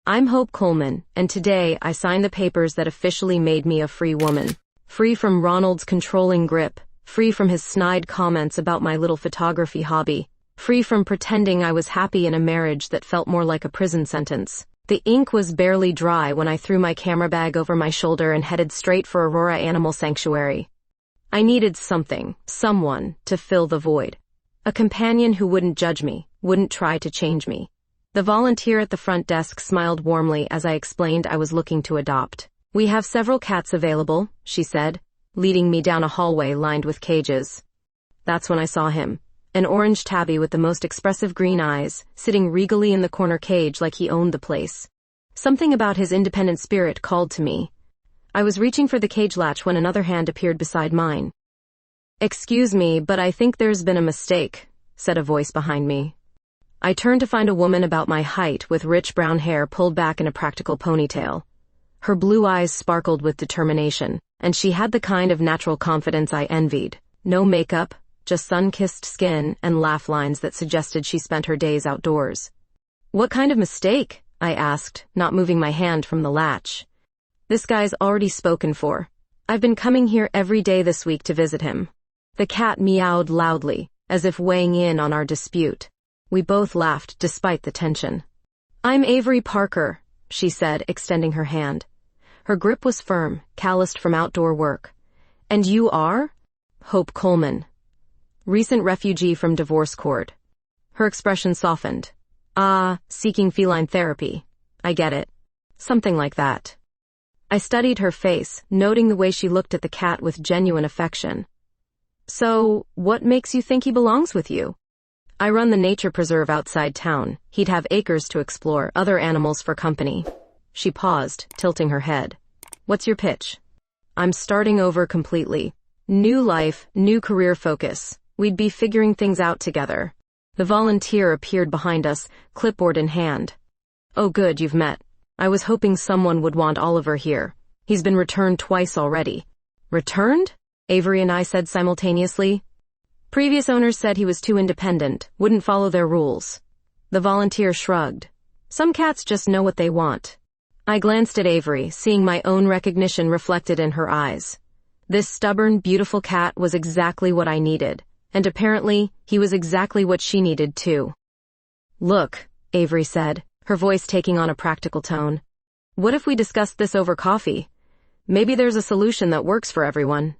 I'm Hope Coleman, and today I signed the papers that officially made me a free woman. Free from Ronald's controlling grip, free from his snide comments about my little photography hobby, free from pretending I was happy in a marriage that felt more like a prison sentence. The ink was barely dry when I threw my camera bag over my shoulder and headed straight for Aurora Animal Sanctuary. I needed something, someone, to fill the void. A companion who wouldn't judge me, wouldn't try to change me. The volunteer at the front desk smiled warmly as I explained I was looking to adopt. "We have several cats available," she said, leading me down a hallway lined with cages. That's when I saw him, an orange tabby with the most expressive green eyes, sitting regally in the corner cage like he owned the place. Something about his independent spirit called to me. I was reaching for the cage latch when another hand appeared beside mine. "Excuse me, but I think there's been a mistake," said a voice behind me. I turned to find a woman about my height with rich brown hair pulled back in a practical ponytail. Her blue eyes sparkled with determination, and she had the kind of natural confidence I envied. No makeup, just sun-kissed skin and laugh lines that suggested she spent her days outdoors. "What kind of mistake?" I asked, not moving my hand from the latch. "This guy's already spoken for. I've been coming here every day this week to visit him." The cat meowed loudly, as if weighing in on our dispute. We both laughed despite the tension. "I'm Avery Parker," she said, extending her hand. Her grip was firm, calloused from outdoor work. "And you are?" "Hope Coleman. Recent refugee from divorce court." Her expression softened. "Ah, seeking feline therapy. I get it. Something like that." I studied her face, noting the way she looked at the cat with genuine affection. "So, what makes you think he belongs with you?" "I run the nature preserve outside town. He'd have acres to explore, other animals for company." She paused, tilting her head. "What's your pitch?" "I'm starting over completely. New life, new career focus. We'd be figuring things out together." The volunteer appeared behind us, clipboard in hand. "Oh good, you've met. I was hoping someone would want Oliver here. He's been returned twice already." "Returned?" Avery and I said simultaneously. "Previous owners said he was too independent, wouldn't follow their rules." The volunteer shrugged. "Some cats just know what they want." I glanced at Avery, seeing my own recognition reflected in her eyes. This stubborn, beautiful cat was exactly what I needed, and apparently, he was exactly what she needed too. "Look," Avery said, her voice taking on a practical tone. "What if we discussed this over coffee? Maybe there's a solution that works for everyone."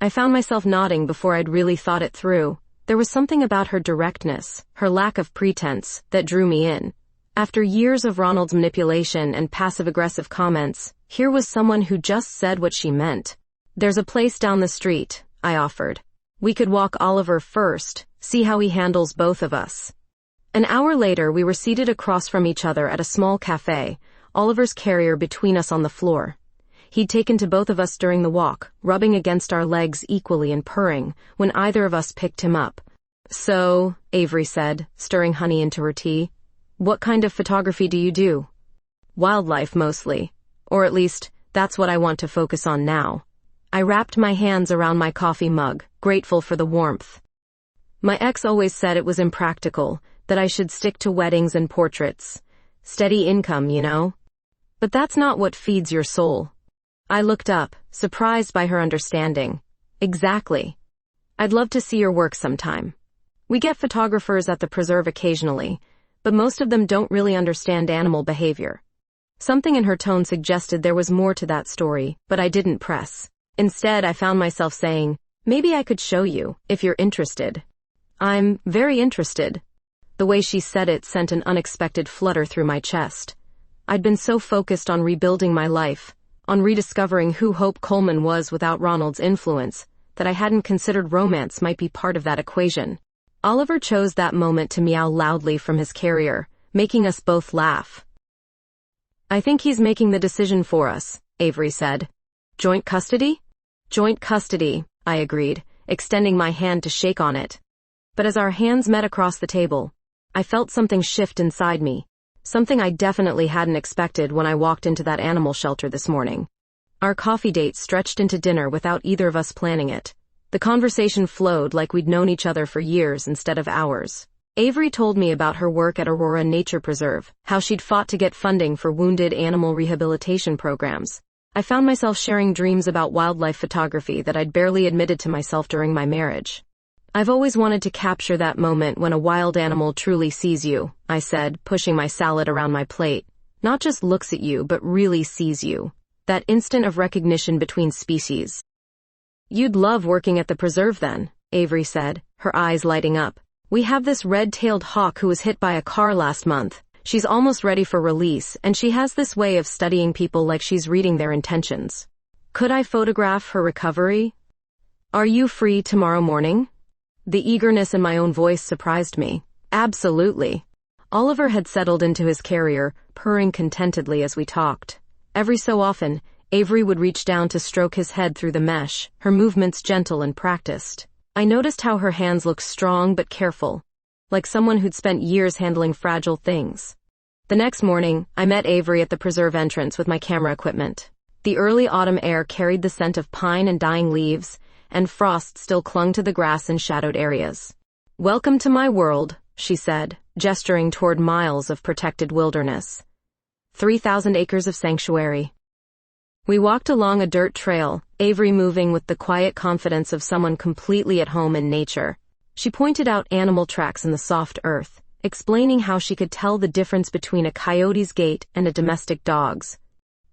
I found myself nodding before I'd really thought it through. There was something about her directness, her lack of pretense, that drew me in. After years of Ronald's manipulation and passive-aggressive comments, here was someone who just said what she meant. "There's a place down the street," I offered. "We could walk Oliver first, see how he handles both of us." An hour later, we were seated across from each other at a small cafe, Oliver's carrier between us on the floor. He'd taken to both of us during the walk, rubbing against our legs equally and purring when either of us picked him up. "So," Avery said, stirring honey into her tea, "what kind of photography do you do?" "Wildlife mostly. Or at least, that's what I want to focus on now." I wrapped my hands around my coffee mug, grateful for the warmth. "My ex always said it was impractical, that I should stick to weddings and portraits. Steady income, you know. But that's not what feeds your soul." I looked up, surprised by her understanding. "Exactly. I'd love to see your work sometime. We get photographers at the preserve occasionally, but most of them don't really understand animal behavior." Something in her tone suggested there was more to that story, but I didn't press. Instead, I found myself saying, "Maybe I could show you, if you're interested." "I'm very interested." The way she said it sent an unexpected flutter through my chest. I'd been so focused on rebuilding my life, on rediscovering who Hope Coleman was without Ronald's influence, that I hadn't considered romance might be part of that equation. Oliver chose that moment to meow loudly from his carrier, making us both laugh. "I think he's making the decision for us," Avery said. "Joint custody?" "Joint custody," I agreed, extending my hand to shake on it. But as our hands met across the table, I felt something shift inside me. Something I definitely hadn't expected when I walked into that animal shelter this morning. Our coffee date stretched into dinner without either of us planning it. The conversation flowed like we'd known each other for years instead of hours. Avery told me about her work at Aurora Nature Preserve, how she'd fought to get funding for wounded animal rehabilitation programs. I found myself sharing dreams about wildlife photography that I'd barely admitted to myself during my marriage. I've always wanted to capture that moment when a wild animal truly sees you, I said, pushing my salad around my plate. Not just looks at you, but really sees you. That instant of recognition between species. You'd love working at the preserve then, Avery said, her eyes lighting up. We have this red-tailed hawk who was hit by a car last month. She's almost ready for release, and she has this way of studying people like she's reading their intentions. Could I photograph her recovery? Are you free tomorrow morning? The eagerness in my own voice surprised me. Absolutely. Oliver had settled into his carrier, purring contentedly as we talked. Every so often, Avery would reach down to stroke his head through the mesh, her movements gentle and practiced. I noticed how her hands looked strong but careful, like someone who'd spent years handling fragile things. The next morning, I met Avery at the preserve entrance with my camera equipment. The early autumn air carried the scent of pine and dying leaves, and frost still clung to the grass in shadowed areas. Welcome to my world, she said, gesturing toward miles of protected wilderness. 3,000 acres of sanctuary. We walked along a dirt trail, Avery moving with the quiet confidence of someone completely at home in nature. She pointed out animal tracks in the soft earth, explaining how she could tell the difference between a coyote's gait and a domestic dog's.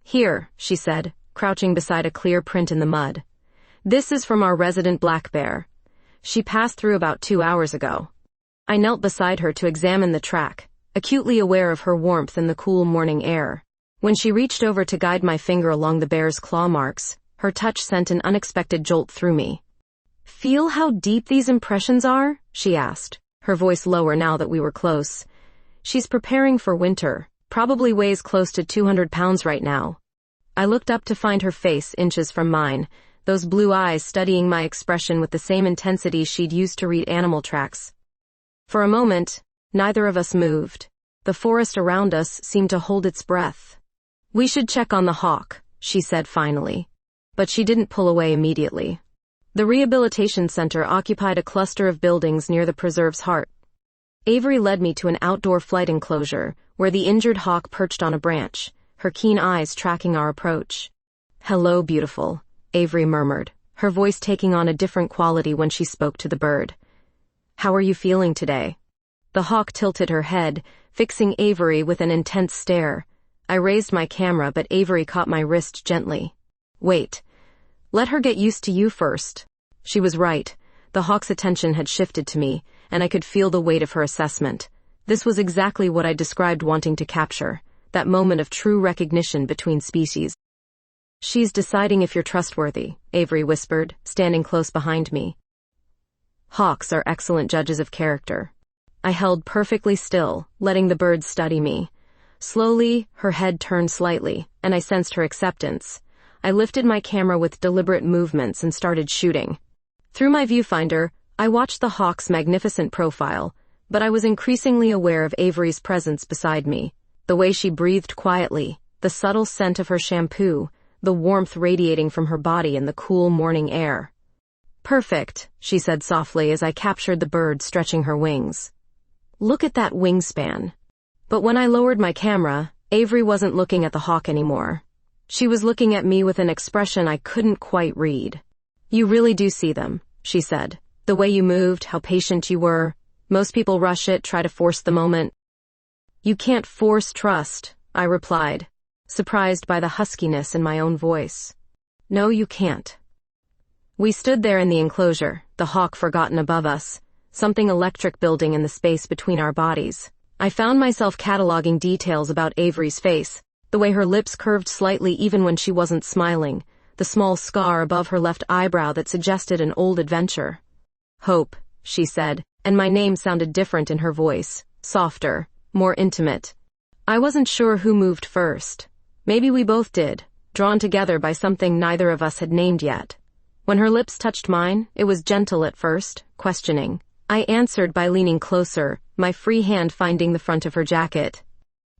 Here, she said, crouching beside a clear print in the mud. This is from our resident black bear. She passed through about 2 hours ago. I knelt beside her to examine the track, acutely aware of her warmth in the cool morning air. When she reached over to guide my finger along the bear's claw marks, her touch sent an unexpected jolt through me. Feel how deep these impressions are? She asked, her voice lower now that we were close. She's preparing for winter, probably weighs close to 200 pounds right now. I looked up to find her face inches from mine, those blue eyes studying my expression with the same intensity she'd used to read animal tracks. For a moment, neither of us moved. The forest around us seemed to hold its breath. We should check on the hawk, she said finally. But she didn't pull away immediately. The rehabilitation center occupied a cluster of buildings near the preserve's heart. Avery led me to an outdoor flight enclosure, where the injured hawk perched on a branch, her keen eyes tracking our approach. Hello, beautiful, Avery murmured, her voice taking on a different quality when she spoke to the bird. How are you feeling today? The hawk tilted her head, fixing Avery with an intense stare. I raised my camera, but Avery caught my wrist gently. Wait. Let her get used to you first. She was right. The hawk's attention had shifted to me, and I could feel the weight of her assessment. This was exactly what I described wanting to capture, that moment of true recognition between species. She's deciding if you're trustworthy, Avery whispered, standing close behind me. Hawks are excellent judges of character. I held perfectly still, letting the bird study me. Slowly, her head turned slightly, and I sensed her acceptance. I lifted my camera with deliberate movements and started shooting. Through my viewfinder, I watched the hawk's magnificent profile, but I was increasingly aware of Avery's presence beside me. The way she breathed quietly, the subtle scent of her shampoo, the warmth radiating from her body in the cool morning air. Perfect, she said softly as I captured the bird stretching her wings. Look at that wingspan. But when I lowered my camera, Avery wasn't looking at the hawk anymore. She was looking at me with an expression I couldn't quite read. You really do see them, she said. The way you moved, how patient you were. Most people rush it, try to force the moment. You can't force trust, I replied, surprised by the huskiness in my own voice. No, you can't. We stood there in the enclosure, the hawk forgotten above us, something electric building in the space between our bodies. I found myself cataloging details about Avery's face, the way her lips curved slightly even when she wasn't smiling, the small scar above her left eyebrow that suggested an old adventure. Hope, she said, and my name sounded different in her voice, softer, more intimate. I wasn't sure who moved first. Maybe we both did, drawn together by something neither of us had named yet. When her lips touched mine, it was gentle at first, questioning. I answered by leaning closer, my free hand finding the front of her jacket.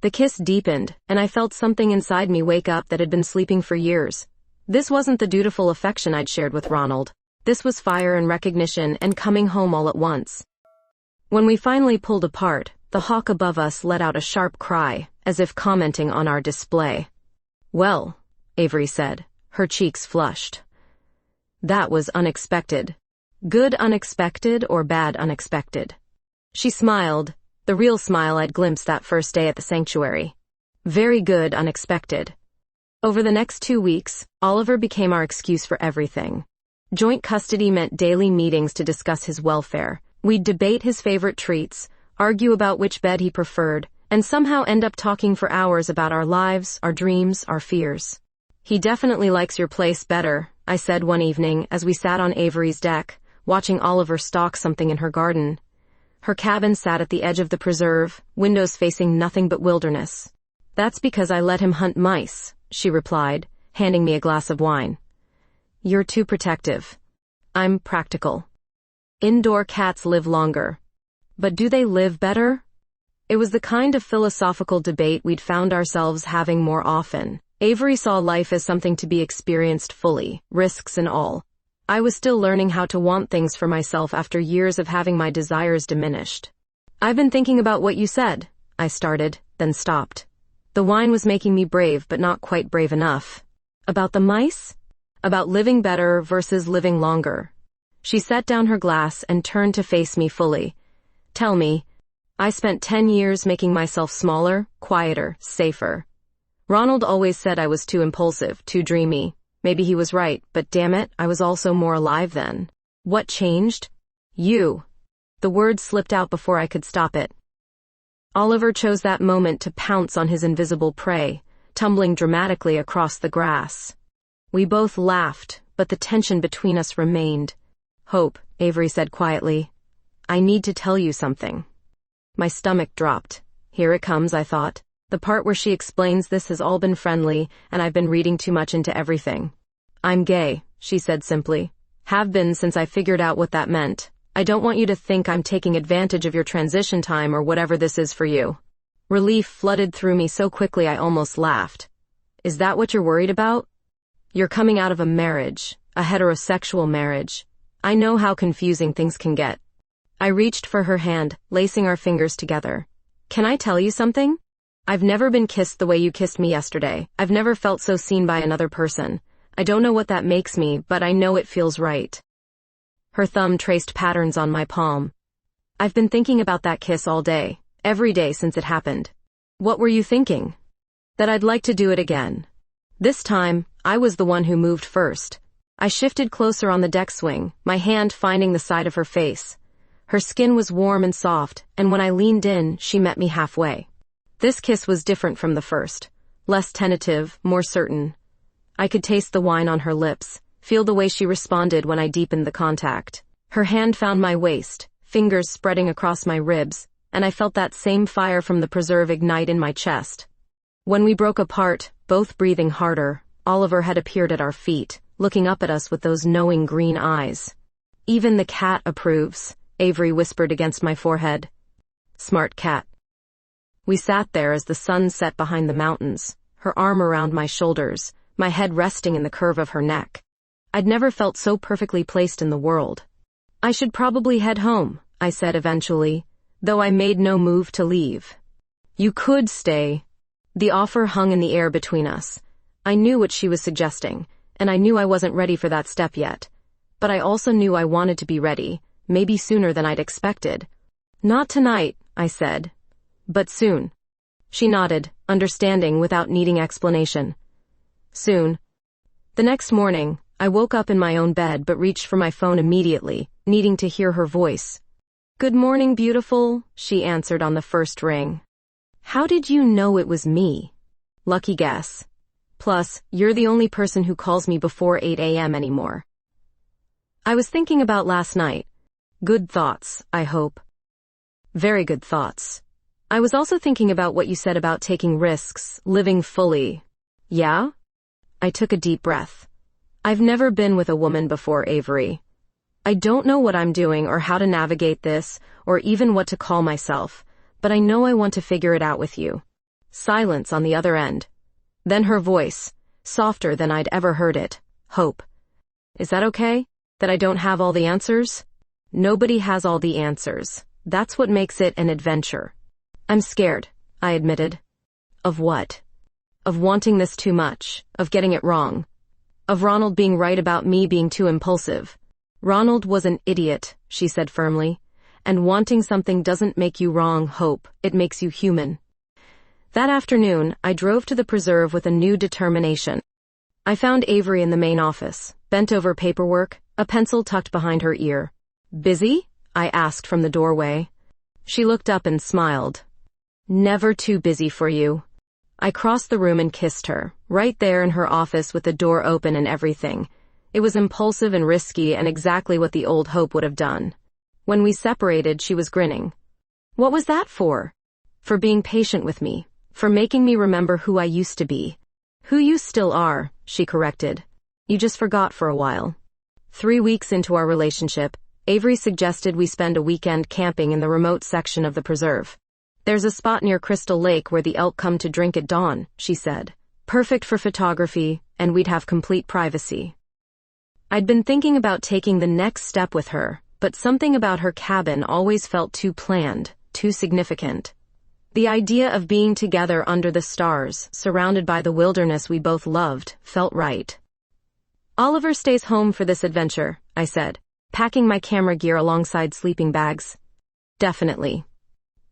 The kiss deepened, and I felt something inside me wake up that had been sleeping for years. This wasn't the dutiful affection I'd shared with Ronald. This was fire and recognition and coming home all at once. When we finally pulled apart, the hawk above us let out a sharp cry, as if commenting on our display. "Well," Avery said, her cheeks flushed. "That was unexpected. Good unexpected or bad unexpected?" She smiled, the real smile I'd glimpsed that first day at the sanctuary. "Very good unexpected." Over the next 2 weeks, Oliver became our excuse for everything. Joint custody meant daily meetings to discuss his welfare. We'd debate his favorite treats, argue about which bed he preferred, and somehow end up talking for hours about our lives, our dreams, our fears. "He definitely likes your place better," I said one evening as we sat on Avery's deck, watching Oliver stalk something in her garden. Her cabin sat at the edge of the preserve, windows facing nothing but wilderness. "That's because I let him hunt mice," she replied, handing me a glass of wine. "You're too protective. I'm practical. Indoor cats live longer. But do they live better?" It was the kind of philosophical debate we'd found ourselves having more often. Avery saw life as something to be experienced fully, risks and all. I was still learning how to want things for myself after years of having my desires diminished. "I've been thinking about what you said," I started, then stopped. The wine was making me brave, but not quite brave enough. "About the mice?" "About living better versus living longer." She set down her glass and turned to face me fully. "Tell me, I spent 10 years making myself smaller, quieter, safer. Ronald always said I was too impulsive, too dreamy. Maybe he was right, but damn it, I was also more alive then. What changed? You." The word slipped out before I could stop it. Oliver chose that moment to pounce on his invisible prey, tumbling dramatically across the grass. We both laughed, but the tension between us remained. "Hope," Avery said quietly, "I need to tell you something." My stomach dropped. Here it comes, I thought. The part where she explains this has all been friendly, and I've been reading too much into everything. "I'm gay," she said simply. "Have been since I figured out what that meant. I don't want you to think I'm taking advantage of your transition time or whatever this is for you." Relief flooded through me so quickly I almost laughed. "Is that what you're worried about? You're coming out of a marriage, a heterosexual marriage. I know how confusing things can get." I reached for her hand, lacing our fingers together. "Can I tell you something? I've never been kissed the way you kissed me yesterday. I've never felt so seen by another person. I don't know what that makes me, but I know it feels right." Her thumb traced patterns on my palm. "I've been thinking about that kiss all day, every day since it happened." "What were you thinking?" "That I'd like to do it again." This time, I was the one who moved first. I shifted closer on the deck swing, my hand finding the side of her face. Her skin was warm and soft, and when I leaned in, she met me halfway. This kiss was different from the first, less tentative, more certain. I could taste the wine on her lips, feel the way she responded when I deepened the contact. Her hand found my waist, fingers spreading across my ribs, and I felt that same fire from the preserve ignite in my chest. When we broke apart, both breathing harder, Oliver had appeared at our feet, looking up at us with those knowing green eyes. "Even the cat approves," Avery whispered against my forehead. "Smart cat." We sat there as the sun set behind the mountains, her arm around my shoulders, my head resting in the curve of her neck. I'd never felt so perfectly placed in the world. "I should probably head home," I said eventually, though I made no move to leave. "You could stay." The offer hung in the air between us. I knew what she was suggesting, and I knew I wasn't ready for that step yet. But I also knew I wanted to be ready, maybe sooner than I'd expected. "Not tonight," I said. "But soon." She nodded, understanding without needing explanation. Soon. The next morning, I woke up in my own bed but reached for my phone immediately, needing to hear her voice. "Good morning, beautiful," she answered on the first ring. "How did you know it was me?" "Lucky guess. Plus, you're the only person who calls me before 8 a.m. anymore." "I was thinking about last night. Good thoughts, I hope." "Very good thoughts. I was also thinking about what you said about taking risks, living fully." "Yeah?" I took a deep breath. "I've never been with a woman before, Avery. I don't know what I'm doing or how to navigate this, or even what to call myself, but I know I want to figure it out with you." Silence on the other end. Then her voice, softer than I'd ever heard it. "Hope. Is that okay? That I don't have all the answers?" "Nobody has all the answers. That's what makes it an adventure. I'm scared, I admitted. Of what? Of wanting this too much, of getting it wrong. Of Ronald being right about me being too impulsive. Ronald was an idiot, she said firmly. And wanting something doesn't make you wrong, Hope, it makes you human. That afternoon, I drove to the preserve with a new determination. I found Avery in the main office, bent over paperwork, a pencil tucked behind her ear. Busy? I asked from the doorway. She looked up and smiled. Never too busy for you. I crossed the room and kissed her, right there in her office with the door open and everything. It was impulsive and risky and exactly what the old Hope would have done. When we separated, she was grinning. What was that for? For being patient with me, for making me remember who I used to be. Who you still are, she corrected. You just forgot for a while. 3 weeks into our relationship, Avery suggested we spend a weekend camping in the remote section of the preserve. There's a spot near Crystal Lake where the elk come to drink at dawn, she said. Perfect for photography, and we'd have complete privacy. I'd been thinking about taking the next step with her, but something about her cabin always felt too planned, too significant. The idea of being together under the stars, surrounded by the wilderness we both loved, felt right. Oliver stays home for this adventure, I said, packing my camera gear alongside sleeping bags. Definitely.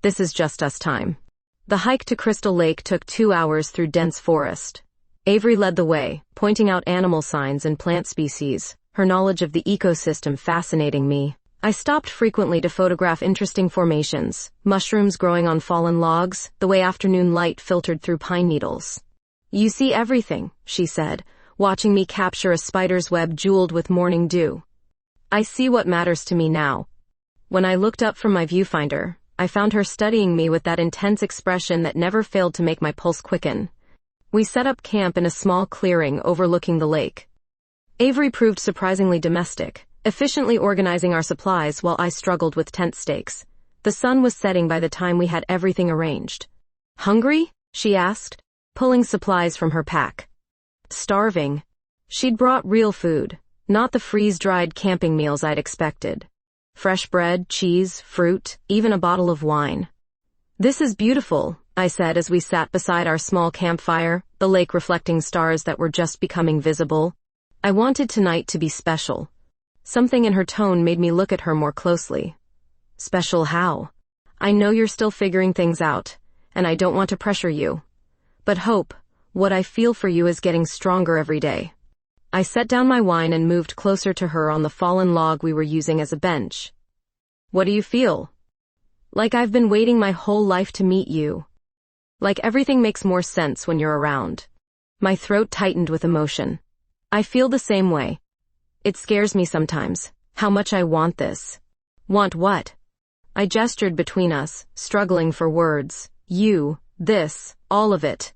This is just us time. The hike to Crystal Lake took 2 hours through dense forest. Avery led the way, pointing out animal signs and plant species, her knowledge of the ecosystem fascinating me. I stopped frequently to photograph interesting formations, mushrooms growing on fallen logs, the way afternoon light filtered through pine needles. You see everything, she said, watching me capture a spider's web jeweled with morning dew. I see what matters to me now. When I looked up from my viewfinder, I found her studying me with that intense expression that never failed to make my pulse quicken. We set up camp in a small clearing overlooking the lake. Avery proved surprisingly domestic, efficiently organizing our supplies while I struggled with tent stakes. The sun was setting by the time we had everything arranged. Hungry? She asked, pulling supplies from her pack. Starving. She'd brought real food, not the freeze-dried camping meals I'd expected. Fresh bread, cheese, fruit, even a bottle of wine. This is beautiful, I said as we sat beside our small campfire, the lake reflecting stars that were just becoming visible. I wanted tonight to be special. Something in her tone made me look at her more closely. Special how? I know you're still figuring things out, and I don't want to pressure you. But Hope, what I feel for you is getting stronger every day. I set down my wine and moved closer to her on the fallen log we were using as a bench. What do you feel? Like I've been waiting my whole life to meet you. Like everything makes more sense when you're around. My throat tightened with emotion. I feel the same way. It scares me sometimes, how much I want this. Want what? I gestured between us, struggling for words. You, this, all of it.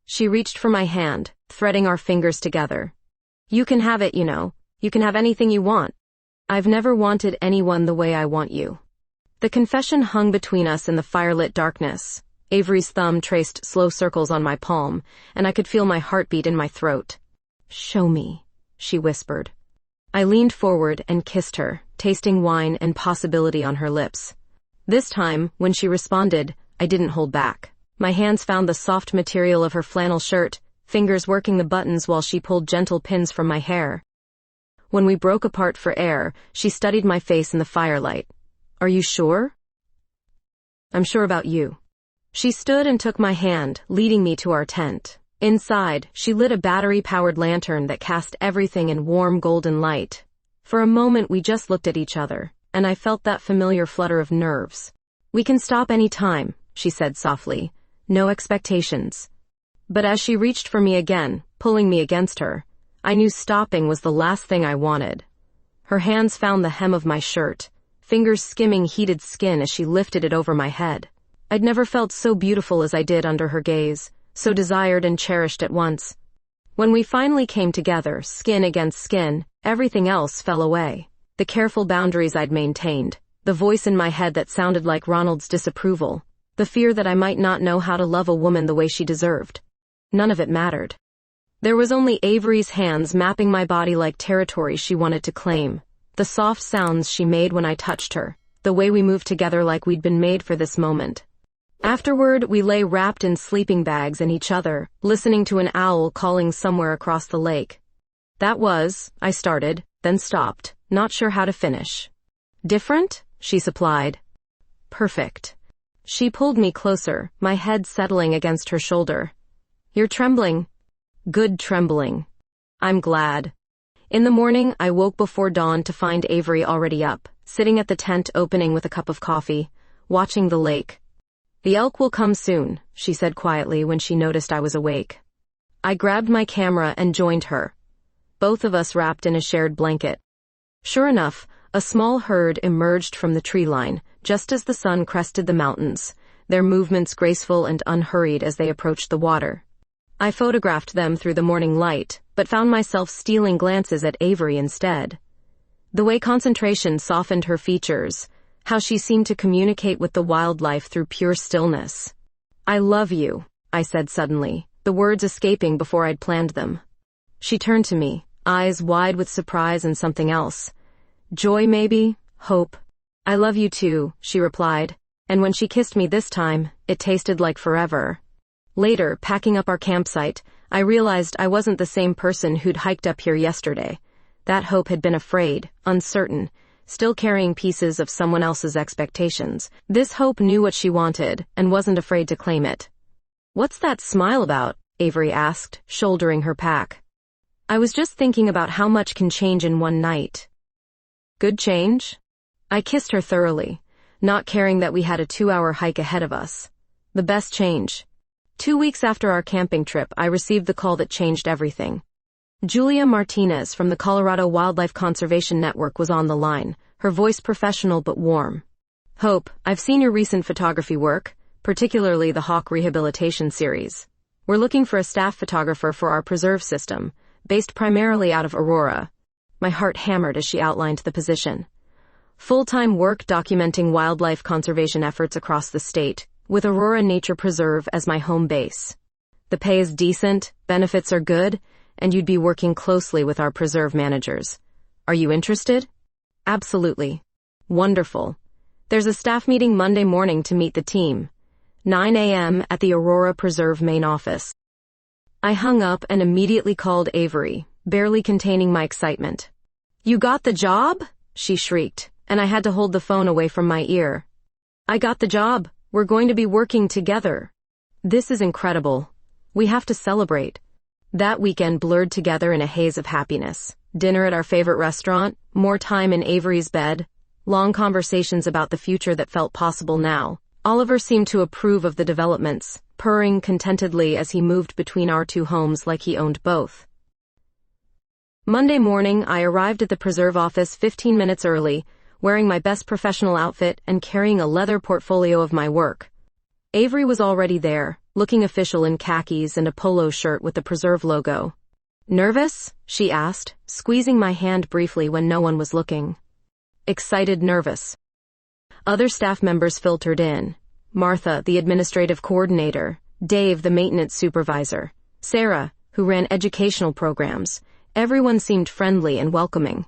She reached for my hand, threading our fingers together. You can have it, you know. You can have anything you want. I've never wanted anyone the way I want you. The confession hung between us in the firelit darkness. Avery's thumb traced slow circles on my palm, and I could feel my heartbeat in my throat. Show me, she whispered. I leaned forward and kissed her, tasting wine and possibility on her lips. This time, when she responded, I didn't hold back. My hands found the soft material of her flannel shirt, fingers working the buttons while she pulled gentle pins from my hair. When we broke apart for air, she studied my face in the firelight. Are you sure? I'm sure about you. She stood and took my hand, leading me to our tent. Inside, she lit a battery-powered lantern that cast everything in warm golden light. For a moment we just looked at each other, and I felt that familiar flutter of nerves. We can stop any time, she said softly. No expectations. But as she reached for me again, pulling me against her, I knew stopping was the last thing I wanted. Her hands found the hem of my shirt, fingers skimming heated skin as she lifted it over my head. I'd never felt so beautiful as I did under her gaze, so desired and cherished at once. When we finally came together, skin against skin, everything else fell away. The careful boundaries I'd maintained, the voice in my head that sounded like Ronald's disapproval, the fear that I might not know how to love a woman the way she deserved. None of it mattered. There was only Avery's hands mapping my body like territory she wanted to claim, the soft sounds she made when I touched her, the way we moved together like we'd been made for this moment. Afterward, we lay wrapped in sleeping bags in each other, listening to an owl calling somewhere across the lake. That was, I started, then stopped, not sure how to finish. Different? She supplied. Perfect. She pulled me closer, my head settling against her shoulder. You're trembling. Good trembling. I'm glad. In the morning, I woke before dawn to find Avery already up, sitting at the tent opening with a cup of coffee, watching the lake. The elk will come soon, she said quietly when she noticed I was awake. I grabbed my camera and joined her, both of us wrapped in a shared blanket. Sure enough, a small herd emerged from the tree line, just as the sun crested the mountains, their movements graceful and unhurried as they approached the water. I photographed them through the morning light, but found myself stealing glances at Avery instead. The way concentration softened her features, how she seemed to communicate with the wildlife through pure stillness. I love you, I said suddenly, the words escaping before I'd planned them. She turned to me, eyes wide with surprise and something else. Joy maybe? Hope. I love you too, she replied, and when she kissed me this time, it tasted like forever. Later, packing up our campsite, I realized I wasn't the same person who'd hiked up here yesterday. That hope had been afraid, uncertain, still carrying pieces of someone else's expectations. This hope knew what she wanted, and wasn't afraid to claim it. What's that smile about? Avery asked, shouldering her pack. I was just thinking about how much can change in one night. Good change? I kissed her thoroughly, not caring that we had a 2-hour hike ahead of us. The best change. 2 weeks after our camping trip, I received the call that changed everything. Julia Martinez from the Colorado Wildlife Conservation Network was on the line, her voice professional but warm. Hope, I've seen your recent photography work, particularly the hawk rehabilitation series. We're looking for a staff photographer for our preserve system, based primarily out of Aurora. My heart hammered as she outlined the position. Full-time work documenting wildlife conservation efforts across the state, with Aurora Nature Preserve as my home base. The pay is decent, benefits are good, and you'd be working closely with our preserve managers. Are you interested? Absolutely. Wonderful. There's a staff meeting Monday morning to meet the team. 9 a.m. at the Aurora Preserve main office. I hung up and immediately called Avery, barely containing my excitement. You got the job? She shrieked, and I had to hold the phone away from my ear. I got the job. We're going to be working together. This is incredible. We have to celebrate. That weekend blurred together in a haze of happiness. Dinner at our favorite restaurant, more time in Avery's bed, long conversations about the future that felt possible now. Oliver seemed to approve of the developments, purring contentedly as he moved between our two homes like he owned both. Monday morning, I arrived at the preserve office 15 minutes early, wearing my best professional outfit and carrying a leather portfolio of my work. Avery was already there, looking official in khakis and a polo shirt with the preserve logo. Nervous? She asked, squeezing my hand briefly when no one was looking. Excited, nervous. Other staff members filtered in. Martha, the administrative coordinator, Dave, the maintenance supervisor, Sarah, who ran educational programs. Everyone seemed friendly and welcoming.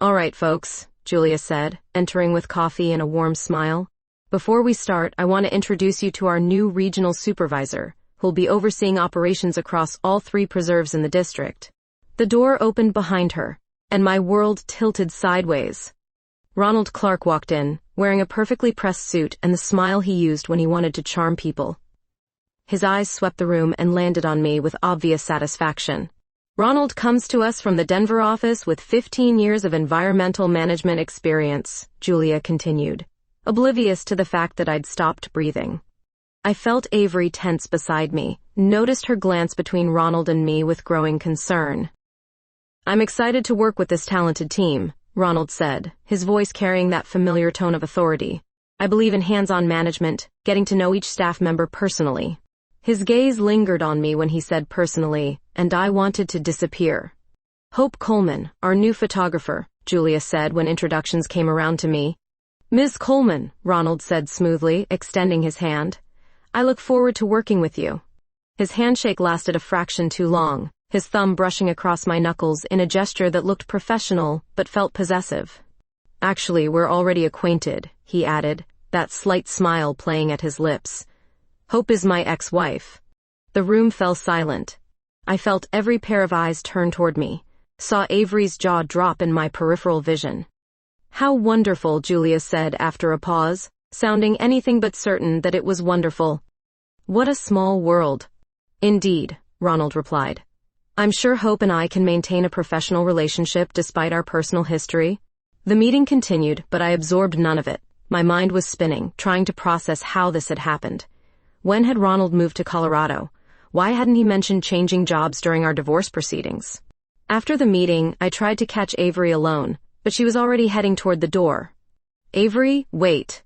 All right, folks, Julia said, entering with coffee and a warm smile. Before we start, I want to introduce you to our new regional supervisor, who'll be overseeing operations across all 3 preserves in the district. The door opened behind her, and my world tilted sideways. Ronald Clark walked in, wearing a perfectly pressed suit and the smile he used when he wanted to charm people. His eyes swept the room and landed on me with obvious satisfaction. Ronald comes to us from the Denver office with 15 years of environmental management experience, Julia continued, oblivious to the fact that I'd stopped breathing. I felt Avery tense beside me, noticed her glance between Ronald and me with growing concern. I'm excited to work with this talented team, Ronald said, his voice carrying that familiar tone of authority. I believe in hands-on management, getting to know each staff member personally. His gaze lingered on me when he said personally, and I wanted to disappear. Hope Coleman, our new photographer, Julia said when introductions came around to me. Ms. Coleman, Ronald said smoothly, extending his hand. I look forward to working with you. His handshake lasted a fraction too long, his thumb brushing across my knuckles in a gesture that looked professional but felt possessive. Actually, we're already acquainted, he added, that slight smile playing at his lips. Hope is my ex-wife. The room fell silent. I felt every pair of eyes turn toward me, saw Avery's jaw drop in my peripheral vision. How wonderful, Julia said after a pause, sounding anything but certain that it was wonderful. What a small world. Indeed, Ronald replied. I'm sure Hope and I can maintain a professional relationship despite our personal history. The meeting continued, but I absorbed none of it. My mind was spinning, trying to process how this had happened. When had Ronald moved to Colorado? Why hadn't he mentioned changing jobs during our divorce proceedings? After the meeting, I tried to catch Avery alone, but she was already heading toward the door. Avery, wait.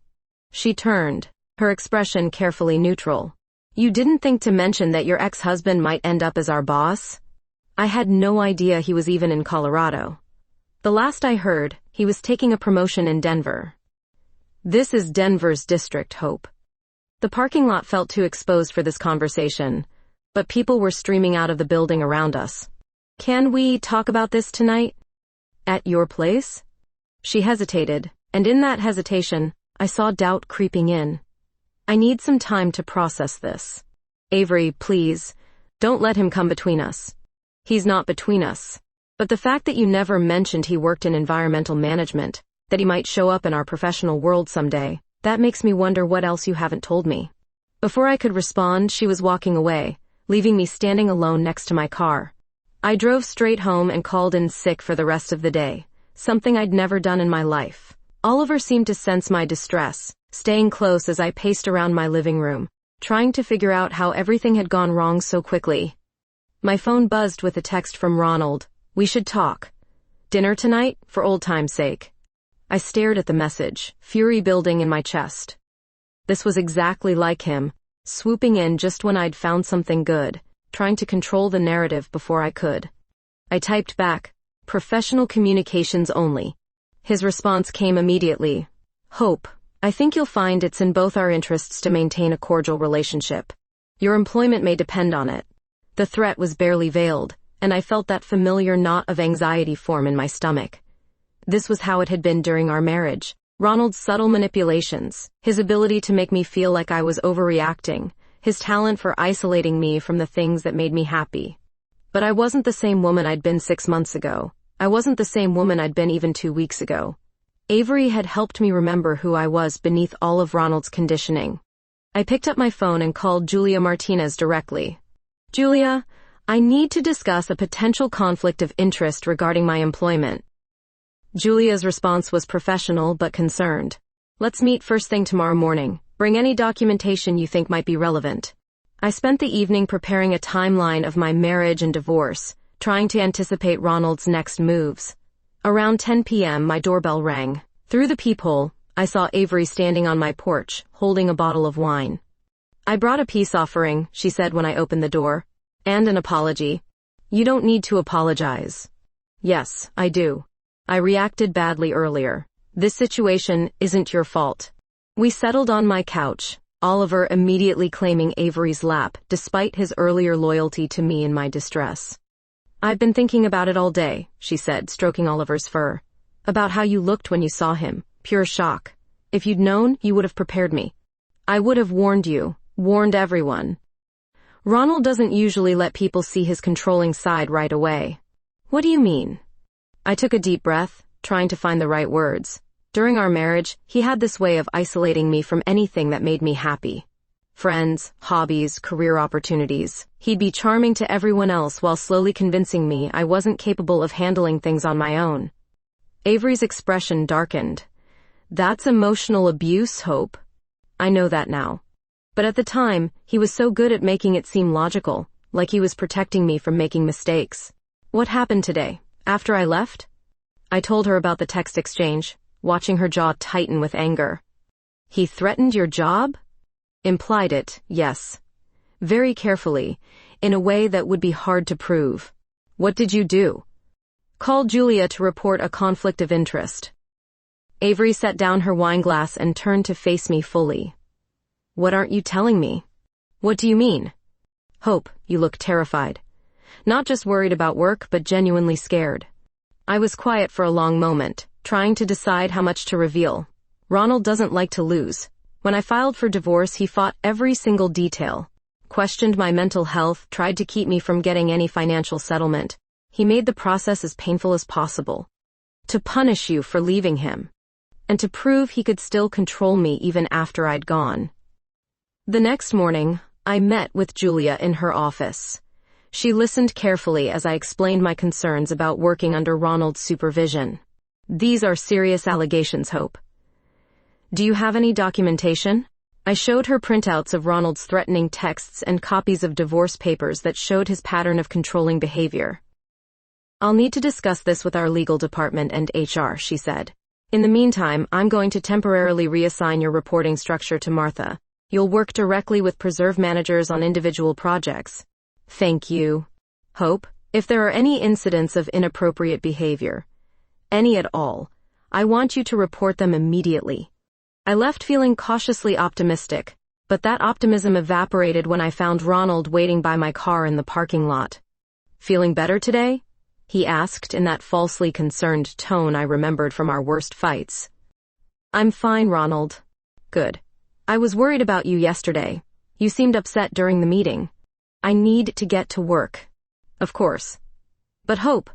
She turned, her expression carefully neutral. You didn't think to mention that your ex-husband might end up as our boss? I had no idea he was even in Colorado. The last I heard, he was taking a promotion in Denver. This is Denver's district, Hope. The parking lot felt too exposed for this conversation, but people were streaming out of the building around us. Can we talk about this tonight? At your place? She hesitated, and in that hesitation, I saw doubt creeping in. I need some time to process this. Avery, please, don't let him come between us. He's not between us. But the fact that you never mentioned he worked in environmental management, that he might show up in our professional world someday, that makes me wonder what else you haven't told me. Before I could respond, she was walking away, leaving me standing alone next to my car. I drove straight home and called in sick for the rest of the day, something I'd never done in my life. Oliver seemed to sense my distress, staying close as I paced around my living room, trying to figure out how everything had gone wrong so quickly. My phone buzzed with a text from Ronald. We should talk. Dinner tonight, for old time's sake. I stared at the message, fury building in my chest. This was exactly like him, swooping in just when I'd found something good, trying to control the narrative before I could. I typed back, professional communications only. His response came immediately. Hope, I think you'll find it's in both our interests to maintain a cordial relationship. Your employment may depend on it. The threat was barely veiled, and I felt that familiar knot of anxiety form in my stomach. This was how it had been during our marriage. Ronald's subtle manipulations, his ability to make me feel like I was overreacting, his talent for isolating me from the things that made me happy. But I wasn't the same woman I'd been 6 months ago. I wasn't the same woman I'd been even 2 weeks ago. Avery had helped me remember who I was beneath all of Ronald's conditioning. I picked up my phone and called Julia Martinez directly. Julia, I need to discuss a potential conflict of interest regarding my employment. Julia's response was professional but concerned. Let's meet first thing tomorrow morning. Bring any documentation you think might be relevant. I spent the evening preparing a timeline of my marriage and divorce, trying to anticipate Ronald's next moves. Around 10 p.m., my doorbell rang. Through the peephole, I saw Avery standing on my porch, holding a bottle of wine. I brought a peace offering, she said when I opened the door. And an apology. You don't need to apologize. Yes, I do. I reacted badly earlier. This situation isn't your fault. We settled on my couch, Oliver immediately claiming Avery's lap, despite his earlier loyalty to me in my distress. I've been thinking about it all day, she said, stroking Oliver's fur. About how you looked when you saw him. Pure shock. If you'd known, you would have prepared me. I would have warned you. Warned everyone. Ronald doesn't usually let people see his controlling side right away. What do you mean? I took a deep breath, trying to find the right words. During our marriage, he had this way of isolating me from anything that made me happy. Friends, hobbies, career opportunities. He'd be charming to everyone else while slowly convincing me I wasn't capable of handling things on my own. Avery's expression darkened. That's emotional abuse, Hope. I know that now. But at the time, he was so good at making it seem logical, like he was protecting me from making mistakes. What happened today, after I left? I told her about the text exchange, watching her jaw tighten with anger. He threatened your job? Implied it, yes. Very carefully, in a way that would be hard to prove. What did you do? Called Julia to report a conflict of interest. Avery set down her wine glass and turned to face me fully. What aren't you telling me? What do you mean? Hope, you look terrified. Not just worried about work, but genuinely scared. I was quiet for a long moment, trying to decide how much to reveal. Ronald doesn't like to lose. When I filed for divorce, he fought every single detail, questioned my mental health, tried to keep me from getting any financial settlement. He made the process as painful as possible. To punish you for leaving him. And to prove he could still control me even after I'd gone. The next morning, I met with Julia in her office. She listened carefully as I explained my concerns about working under Ronald's supervision. These are serious allegations, Hope. Do you have any documentation? I showed her printouts of Ronald's threatening texts and copies of divorce papers that showed his pattern of controlling behavior. I'll need to discuss this with our legal department and HR, she said. In the meantime, I'm going to temporarily reassign your reporting structure to Martha. You'll work directly with preserve managers on individual projects. Thank you. Hope, if there are any incidents of inappropriate behavior, any at all, I want you to report them immediately. I left feeling cautiously optimistic, but that optimism evaporated when I found Ronald waiting by my car in the parking lot. Feeling better today? He asked in that falsely concerned tone I remembered from our worst fights. I'm fine, Ronald. Good. I was worried about you yesterday. You seemed upset during the meeting. I need to get to work. Of course. But Hope,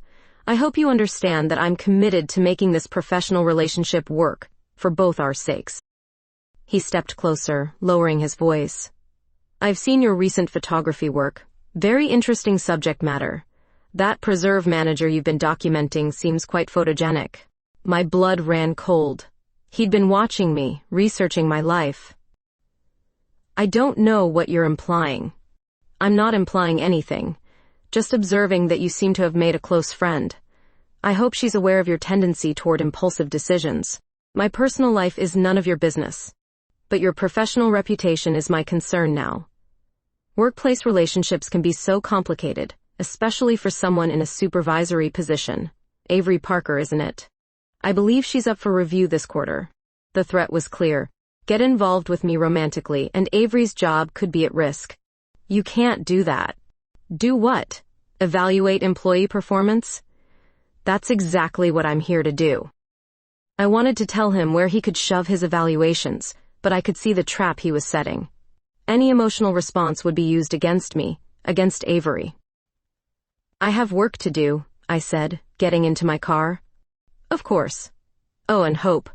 I hope you understand that I'm committed to making this professional relationship work, for both our sakes. He stepped closer, lowering his voice. I've seen your recent photography work. Very interesting subject matter. That preserve manager you've been documenting seems quite photogenic. My blood ran cold. He'd been watching me, researching my life. I don't know what you're implying. I'm not implying anything. Just observing that you seem to have made a close friend. I hope she's aware of your tendency toward impulsive decisions. My personal life is none of your business. But your professional reputation is my concern now. Workplace relationships can be so complicated, especially for someone in a supervisory position. Avery Parker, isn't it? I believe she's up for review this quarter. The threat was clear. Get involved with me romantically, and Avery's job could be at risk. You can't do that. Do what? Evaluate employee performance? That's exactly what I'm here to do. I wanted to tell him where he could shove his evaluations, but I could see the trap he was setting. Any emotional response would be used against me, against Avery. I have work to do, I said, getting into my car. Of course. Oh, and Hope.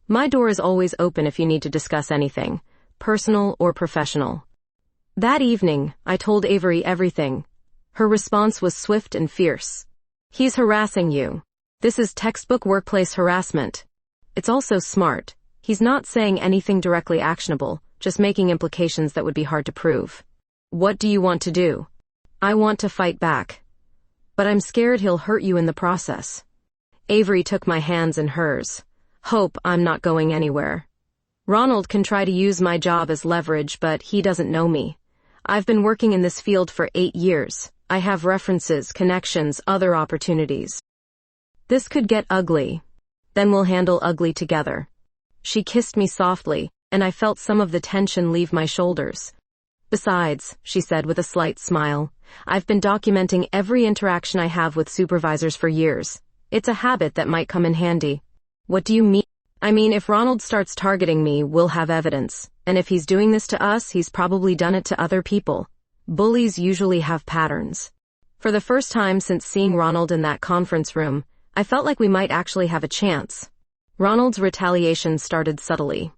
My door is always open if you need to discuss anything, personal or professional. That evening, I told Avery everything. Her response was swift and fierce. He's harassing you. This is textbook workplace harassment. It's also smart. He's not saying anything directly actionable, just making implications that would be hard to prove. What do you want to do? I want to fight back. But I'm scared he'll hurt you in the process. Avery took my hands in hers. Hope, I'm not going anywhere. Ronald can try to use my job as leverage, but he doesn't know me. I've been working in this field for 8 years. I have references, connections, other opportunities. This could get ugly. Then we'll handle ugly together. She kissed me softly, and I felt some of the tension leave my shoulders. Besides, she said with a slight smile, I've been documenting every interaction I have with supervisors for years. It's a habit that might come in handy. What do you mean? I mean, if Ronald starts targeting me, we'll have evidence. And if he's doing this to us, he's probably done it to other people. Bullies usually have patterns. For the first time since seeing Ronald in that conference room, I felt like we might actually have a chance. Ronald's retaliation started subtly.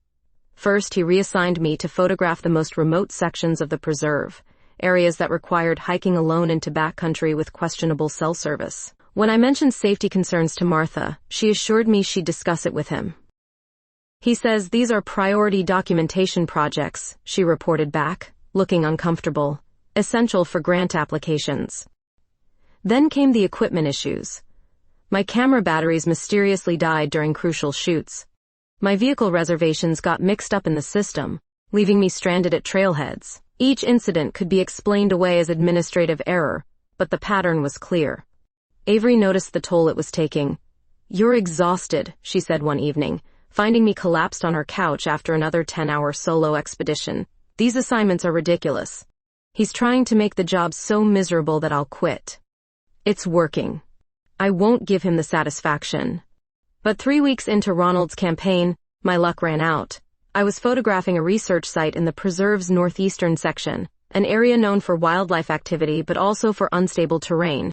First, he reassigned me to photograph the most remote sections of the preserve, areas that required hiking alone into backcountry with questionable cell service. When I mentioned safety concerns to Martha, she assured me she'd discuss it with him. He says these are priority documentation projects, she reported back, looking uncomfortable, essential for grant applications. Then came the equipment issues. My camera batteries mysteriously died during crucial shoots. My vehicle reservations got mixed up in the system, leaving me stranded at trailheads. Each incident could be explained away as administrative error, but the pattern was clear. Avery noticed the toll it was taking. You're exhausted, she said one evening, finding me collapsed on her couch after another 10-hour solo expedition. These assignments are ridiculous. He's trying to make the job so miserable that I'll quit. It's working. I won't give him the satisfaction. But 3 weeks into Ronald's campaign, My luck ran out. I was photographing a research site in the preserve's northeastern section, an area known for wildlife activity but also for unstable terrain.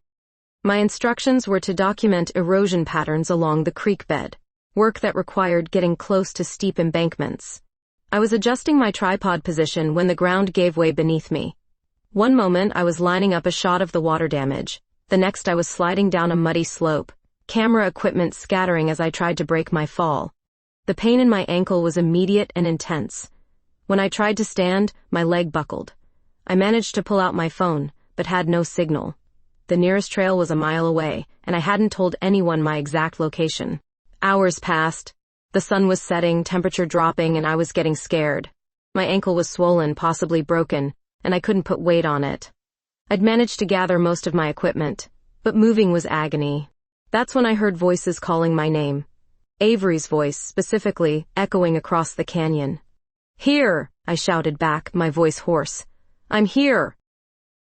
My instructions were to document erosion patterns along the creek bed, work that required getting close to steep embankments. I was adjusting my tripod position when the ground gave way beneath me. One moment I was lining up a shot of the water damage, the next I was sliding down a muddy slope, camera equipment scattering as I tried to break my fall. The pain in my ankle was immediate and intense. When I tried to stand, my leg buckled. I managed to pull out my phone, but had no signal. The nearest trail was a mile away, and I hadn't told anyone my exact location. Hours passed. The sun was setting, temperature dropping, and I was getting scared. My ankle was swollen, possibly broken, and I couldn't put weight on it. I'd managed to gather most of my equipment, but moving was agony. That's when I heard voices calling my name. Avery's voice, specifically, echoing across the canyon. "Here!" I shouted back, my voice hoarse. "I'm here!"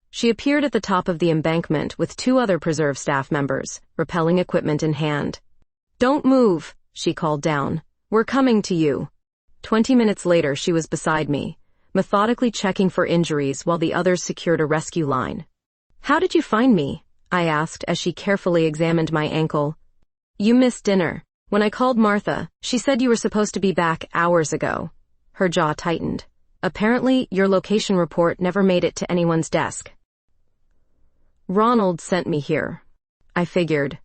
She appeared at the top of the embankment with 2 other preserve staff members, rappelling equipment in hand. "Don't move," she called down. "We're coming to you." 20 minutes later, she was beside me, methodically checking for injuries while the others secured a rescue line. "How did you find me?" I asked as she carefully examined my ankle. "You missed dinner. When I called Martha, she said you were supposed to be back hours ago." Her jaw tightened. "Apparently, your location report never made it to anyone's desk." "Ronald sent me here," I figured.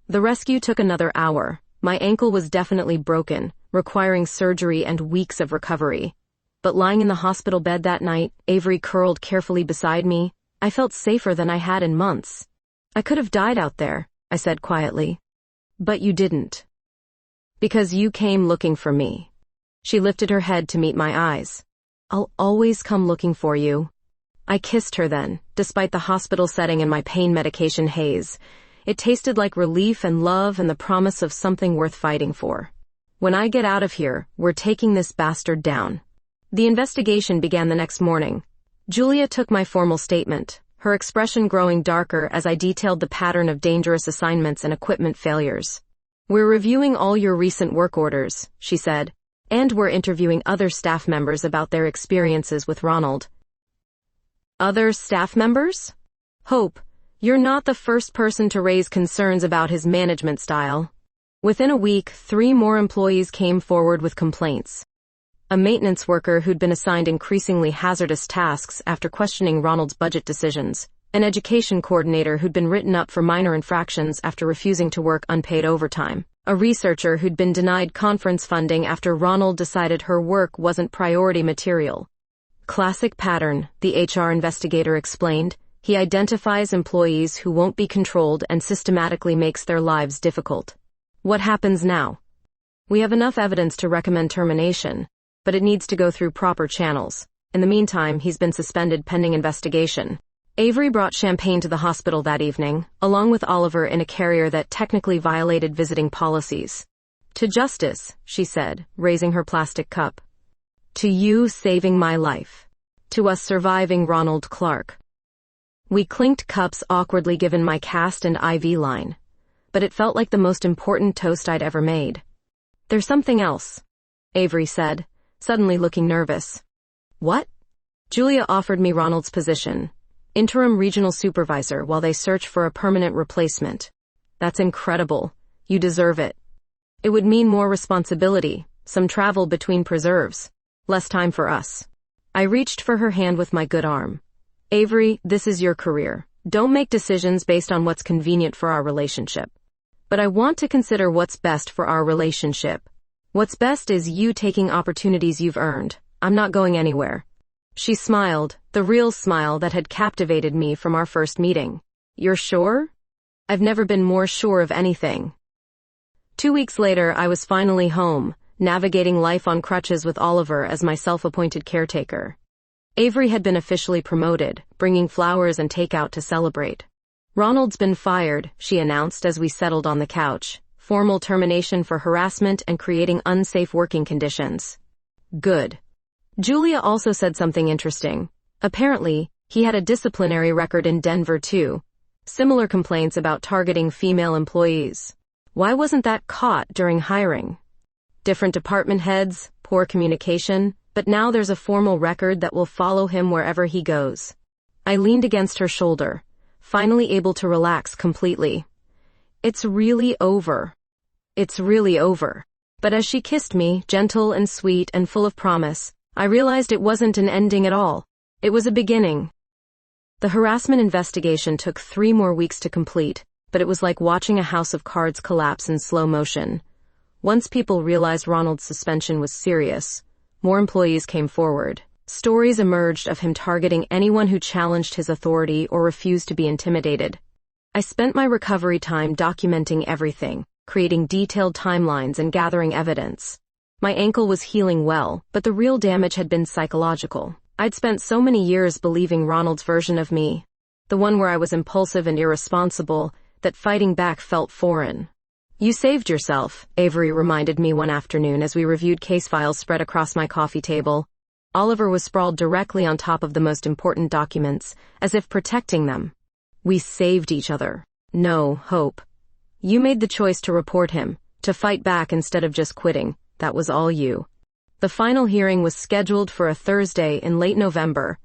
The rescue took another hour. My ankle was definitely broken, requiring surgery and weeks of recovery. But lying in the hospital bed that night, Avery curled carefully beside me, I felt safer than I had in months. "I could have died out there," I said quietly. "But you didn't. Because you came looking for me." She lifted her head to meet my eyes. "I'll always come looking for you." I kissed her then, despite the hospital setting and my pain medication haze. It tasted like relief and love and the promise of something worth fighting for. "When I get out of here, we're taking this bastard down." The investigation began the next morning. Julia took my formal statement, her expression growing darker as I detailed the pattern of dangerous assignments and equipment failures. "We're reviewing all your recent work orders," she said, "and we're interviewing other staff members about their experiences with Ronald." "Other staff members?" "Hope, you're not the first person to raise concerns about his management style." Within a week, 3 more employees came forward with complaints. A maintenance worker who'd been assigned increasingly hazardous tasks after questioning Ronald's budget decisions, an education coordinator who'd been written up for minor infractions after refusing to work unpaid overtime, a researcher who'd been denied conference funding after Ronald decided her work wasn't priority material. "Classic pattern," the HR investigator explained. "He identifies employees who won't be controlled and systematically makes their lives difficult." "What happens now?" "We have enough evidence to recommend termination, but it needs to go through proper channels. In the meantime, he's been suspended pending investigation." Avery brought champagne to the hospital that evening, along with Oliver in a carrier that technically violated visiting policies. "To justice," she said, raising her plastic cup. "To you saving my life. To us surviving Ronald Clark." We clinked cups awkwardly given my cast and IV line, but it felt like the most important toast I'd ever made. "There's something else," Avery said, suddenly looking nervous. "What?" "Julia offered me Ronald's position, interim regional supervisor, while they search for a permanent replacement." "That's incredible. You deserve it." "It would mean more responsibility, some travel between preserves, less time for us." I reached for her hand with my good arm. "Avery, this is your career. Don't make decisions based on what's convenient for our relationship. But I want to consider what's best for our relationship. What's best is you taking opportunities you've earned. I'm not going anywhere." She smiled, the real smile that had captivated me from our first meeting. "You're sure?" "I've never been more sure of anything." 2 weeks later, I was finally home, navigating life on crutches with Oliver as my self-appointed caretaker. Avery had been officially promoted, bringing flowers and takeout to celebrate. "Ronald's been fired," she announced as we settled on the couch. "Formal termination for harassment and creating unsafe working conditions." "Good." Julia also said something interesting. Apparently, he had a disciplinary record in Denver too. Similar complaints about targeting female employees. Why wasn't that caught during hiring? different department heads, poor communication, but now there's a formal record that will follow him wherever he goes. I leaned against her shoulder, finally able to relax completely. It's really over. It's really over. But as she kissed me, gentle and sweet and full of promise, I realized it wasn't an ending at all. It was a beginning. The harassment investigation took 3 more weeks to complete, but it was like watching a house of cards collapse in slow motion. Once people realized Ronald's suspension was serious, more employees came forward. Stories emerged of him targeting anyone who challenged his authority or refused to be intimidated. I spent my recovery time documenting everything, creating detailed timelines and gathering evidence. My ankle was healing well, but the real damage had been psychological. I'd spent so many years believing Ronald's version of me, the one where I was impulsive and irresponsible, that fighting back felt foreign. You saved yourself, Avery reminded me one afternoon as we reviewed case files spread across my coffee table. Oliver was sprawled directly on top of the most important documents, as if protecting them. We saved each other. No, Hope. You made the choice to report him, to fight back instead of just quitting. That was all you. The final hearing was scheduled for a Thursday in late November.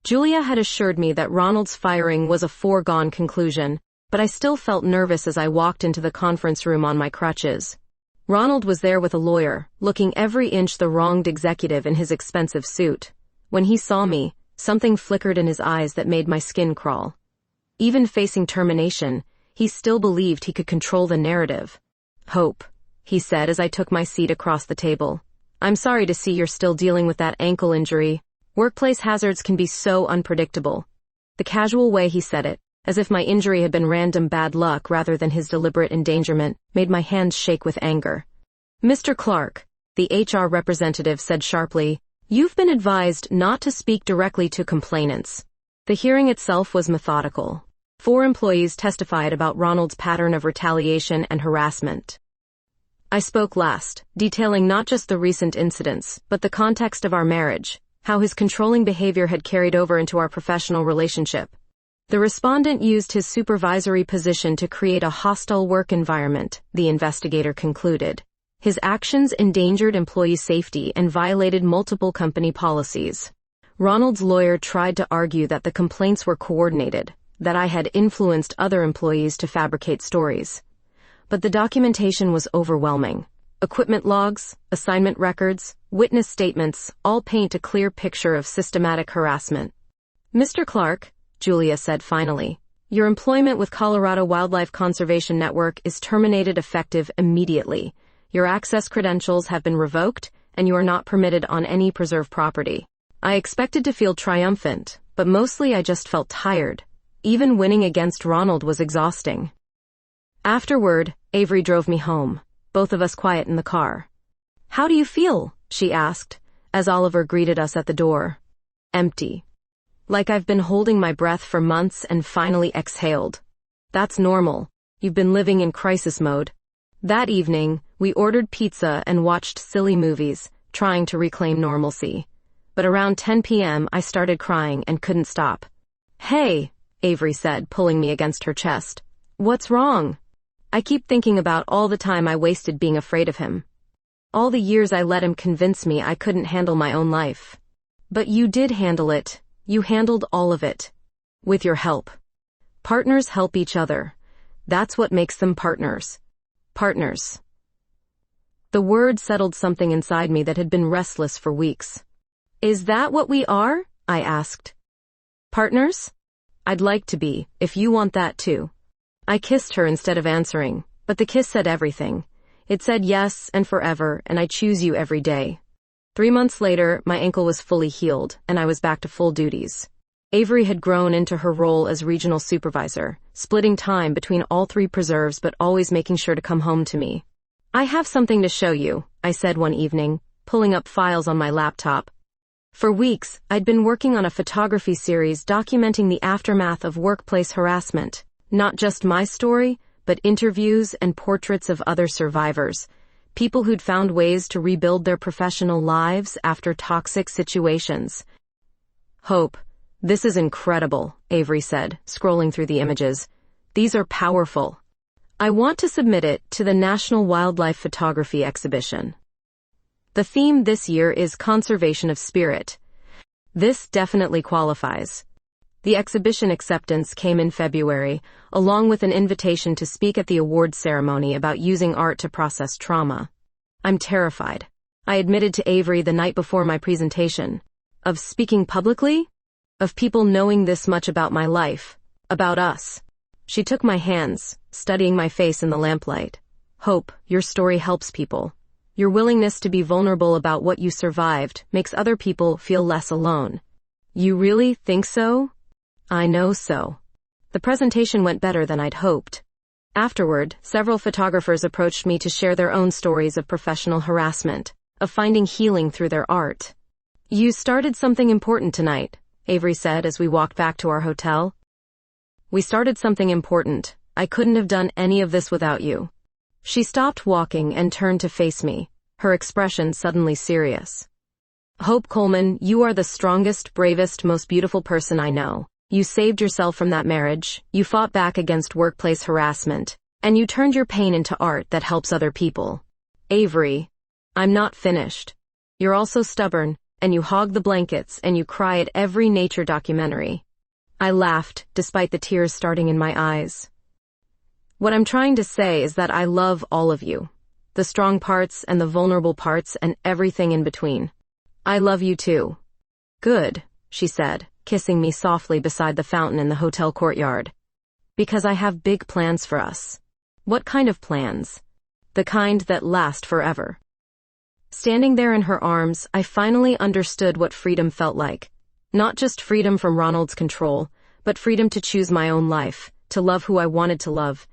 Julia had assured me that Ronald's firing was a foregone conclusion, but I still felt nervous as I walked into the conference room on my crutches. Ronald was there with a lawyer, looking every inch the wronged executive in his expensive suit. When he saw me, something flickered in his eyes that made my skin crawl. Even facing termination, he still believed he could control the narrative. Hope, he said as I took my seat across the table. I'm sorry to see you're still dealing with that ankle injury. Workplace hazards can be so unpredictable. The casual way he said it, as if my injury had been random bad luck rather than his deliberate endangerment, made my hands shake with anger. Mr. Clark, the HR representative said sharply, you've been advised not to speak directly to complainants. The hearing itself was methodical. 4 employees testified about Ronald's pattern of retaliation and harassment. I spoke last, detailing not just the recent incidents, but the context of our marriage, how his controlling behavior had carried over into our professional relationship. The respondent used his supervisory position to create a hostile work environment, the investigator concluded. His actions endangered employee safety and violated multiple company policies. Ronald's lawyer tried to argue that the complaints were coordinated, that I had influenced other employees to fabricate stories. But the documentation was overwhelming. Equipment logs, assignment records, witness statements all paint a clear picture of systematic harassment. Mr. Clark, Julia said finally, your employment with Colorado Wildlife Conservation Network is terminated effective immediately. Your access credentials have been revoked, and you are not permitted on any preserved property. I expected to feel triumphant, but mostly I just felt tired. Even winning against Ronald was exhausting. Afterward, Avery drove me home, both of us quiet in the car. How do you feel? She asked, as Oliver greeted us at the door. Empty. Like I've been holding my breath for months and finally exhaled. That's normal. You've been living in crisis mode. That evening, we ordered pizza and watched silly movies, trying to reclaim normalcy. But around 10 p.m. I started crying and couldn't stop. Hey, Avery said, pulling me against her chest. What's wrong? I keep thinking about all the time I wasted being afraid of him. All the years I let him convince me I couldn't handle my own life. But you did handle it. You handled all of it. With your help. Partners help each other. That's what makes them partners. Partners. The word settled something inside me that had been restless for weeks. Is that what we are? I asked. Partners? I'd like to be, if you want that too. I kissed her instead of answering, but the kiss said everything. It said yes and forever, and I choose you every day. 3 months later, my ankle was fully healed, and I was back to full duties. Avery had grown into her role as regional supervisor, splitting time between all 3 preserves but always making sure to come home to me. I have something to show you, I said one evening, pulling up files on my laptop. For weeks, I'd been working on a photography series documenting the aftermath of workplace harassment. Not just my story, but interviews and portraits of other survivors. People who'd found ways to rebuild their professional lives after toxic situations. Hope, this is incredible, Avery said, scrolling through the images. These are powerful. I want to submit it to the National Wildlife Photography Exhibition. The theme this year is conservation of spirit. This definitely qualifies. The exhibition acceptance came in February, along with an invitation to speak at the awards ceremony about using art to process trauma. I'm terrified. I admitted to Avery the night before my presentation. Of speaking publicly? Of people knowing this much about my life. About us. She took my hands, studying my face in the lamplight. Hope, your story helps people. Your willingness to be vulnerable about what you survived makes other people feel less alone. You really think so? I know so. The presentation went better than I'd hoped. Afterward, several photographers approached me to share their own stories of professional harassment, of finding healing through their art. You started something important tonight, Avery said as we walked back to our hotel. We started something important. I couldn't have done any of this without you. She stopped walking and turned to face me, her expression suddenly serious. Hope Coleman, you are the strongest, bravest, most beautiful person I know. You saved yourself from that marriage, you fought back against workplace harassment, and you turned your pain into art that helps other people. Avery, I'm not finished. You're also stubborn, and you hog the blankets, and you cry at every nature documentary. I laughed, despite the tears starting in my eyes. What I'm trying to say is that I love all of you. The strong parts and the vulnerable parts and everything in between. I love you too. Good, she said, kissing me softly beside the fountain in the hotel courtyard. Because I have big plans for us. What kind of plans? The kind that last forever. Standing there in her arms, I finally understood what freedom felt like. Not just freedom from Ronald's control, but freedom to choose my own life, to love who I wanted to love,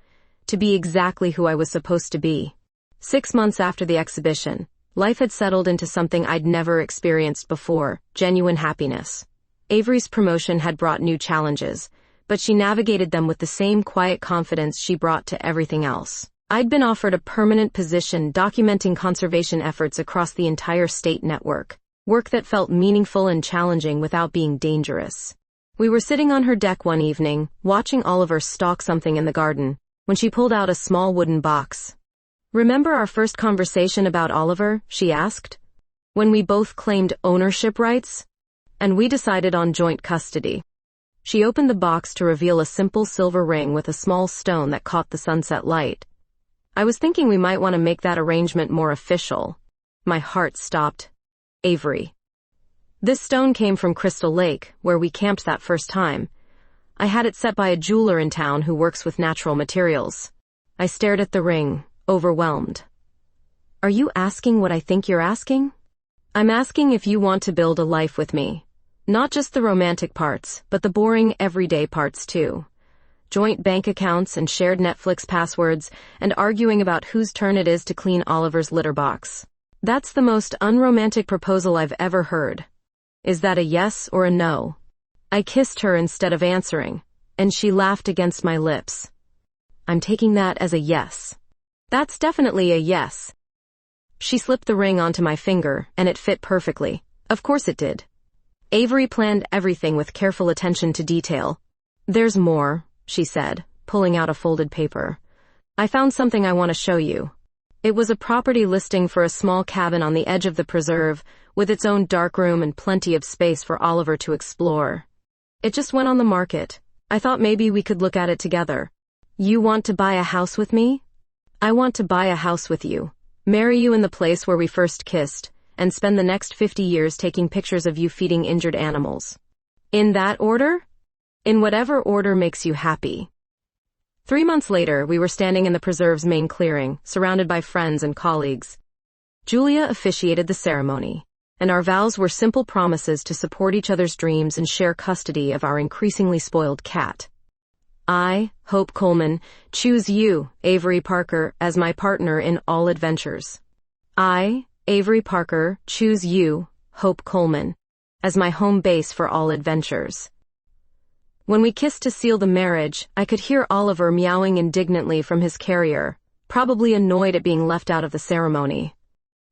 to be exactly who I was supposed to be. 6 months after the exhibition, life had settled into something I'd never experienced before, genuine happiness. Avery's promotion had brought new challenges, but she navigated them with the same quiet confidence she brought to everything else. I'd been offered a permanent position documenting conservation efforts across the entire state network, work that felt meaningful and challenging without being dangerous. We were sitting on her deck one evening, watching Oliver stalk something in the garden, when she pulled out a small wooden box. Remember our first conversation about Oliver? She asked. When we both claimed ownership rights? And we decided on joint custody. She opened the box to reveal a simple silver ring with a small stone that caught the sunset light. I was thinking we might want to make that arrangement more official. My heart stopped. Avery. This stone came from Crystal Lake, where we camped that first time. I had it set by a jeweler in town who works with natural materials. I stared at the ring, overwhelmed. Are you asking what I think you're asking? I'm asking if you want to build a life with me. Not just the romantic parts, but the boring, everyday parts too. Joint bank accounts and shared Netflix passwords, and arguing about whose turn it is to clean Oliver's litter box. That's the most unromantic proposal I've ever heard. Is that a yes or a no? I kissed her instead of answering, and she laughed against my lips. I'm taking that as a yes. That's definitely a yes. She slipped the ring onto my finger, and it fit perfectly. Of course it did. Avery planned everything with careful attention to detail. There's more, she said, pulling out a folded paper. I found something I want to show you. It was a property listing for a small cabin on the edge of the preserve, with its own darkroom and plenty of space for Oliver to explore. It just went on the market. I thought maybe we could look at it together. You want to buy a house with me? I want to buy a house with you, marry you in the place where we first kissed, and spend the next 50 years taking pictures of you feeding injured animals. In that order? In whatever order makes you happy. 3 months later, we were standing in the preserve's main clearing, surrounded by friends and colleagues. Julia officiated the ceremony, and our vows were simple promises to support each other's dreams and share custody of our increasingly spoiled cat. I, Hope Coleman, choose you, Avery Parker, as my partner in all adventures. I, Avery Parker, choose you, Hope Coleman, as my home base for all adventures. When we kissed to seal the marriage, I could hear Oliver meowing indignantly from his carrier, probably annoyed at being left out of the ceremony.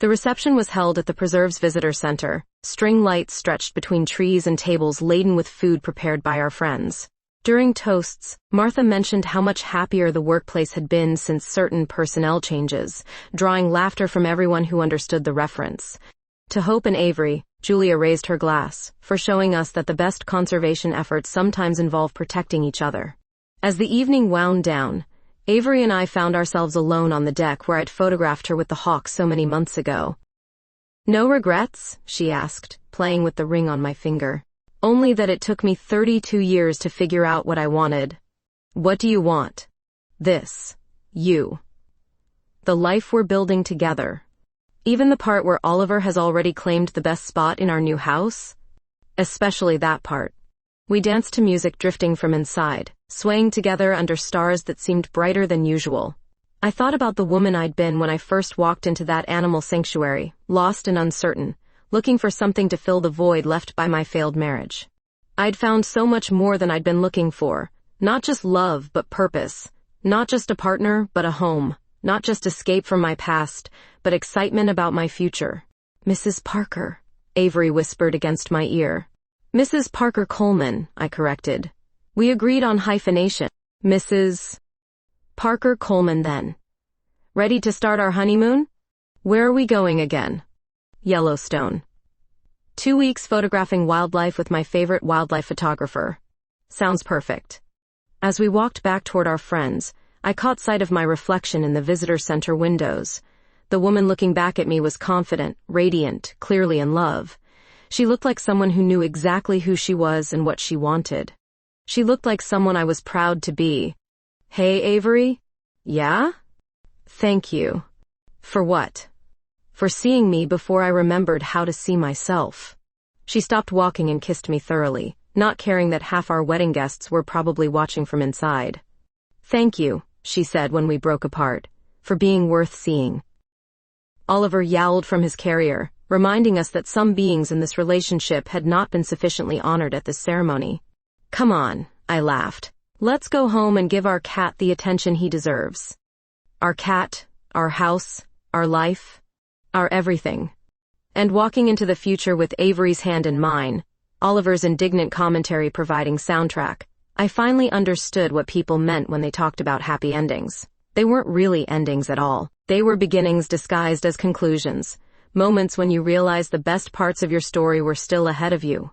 The reception was held at the preserve's visitor center, string lights stretched between trees and tables laden with food prepared by our friends. During toasts, Martha mentioned how much happier the workplace had been since certain personnel changes, drawing laughter from everyone who understood the reference. To Hope and Avery, Julia raised her glass, for showing us that the best conservation efforts sometimes involve protecting each other. As the evening wound down, Avery and I found ourselves alone on the deck where I'd photographed her with the hawk so many months ago. "No regrets?" she asked, playing with the ring on my finger. "Only that it took me 32 years to figure out what I wanted." "What do you want?" "This. You. The life we're building together. Even the part where Oliver has already claimed the best spot in our new house? Especially that part." We danced to music drifting from inside, swaying together under stars that seemed brighter than usual. I thought about the woman I'd been when I first walked into that animal sanctuary, lost and uncertain, looking for something to fill the void left by my failed marriage. I'd found so much more than I'd been looking for, not just love but purpose, not just a partner but a home, not just escape from my past, but excitement about my future. "Mrs. Parker," Avery whispered against my ear. "Mrs. Parker Coleman," I corrected. We agreed on hyphenation. "Mrs. Parker Coleman then. Ready to start our honeymoon? Where are we going again?" "Yellowstone. 2 weeks photographing wildlife with my favorite wildlife photographer." "Sounds perfect." As we walked back toward our friends, I caught sight of my reflection in the visitor center windows. The woman looking back at me was confident, radiant, clearly in love. She looked like someone who knew exactly who she was and what she wanted. She looked like someone I was proud to be. "Hey, Avery?" "Yeah?" "Thank you." "For what?" "For seeing me before I remembered how to see myself." She stopped walking and kissed me thoroughly, not caring that half our wedding guests were probably watching from inside. "Thank you," she said when we broke apart, "for being worth seeing." Oliver yowled from his carrier, reminding us that some beings in this relationship had not been sufficiently honored at this ceremony. "Come on," I laughed. "Let's go home and give our cat the attention he deserves." Our cat, our house, our life, our everything. And walking into the future with Avery's hand in mine, Oliver's indignant commentary providing soundtrack, I finally understood what people meant when they talked about happy endings. They weren't really endings at all. They were beginnings disguised as conclusions, moments when you realized the best parts of your story were still ahead of you.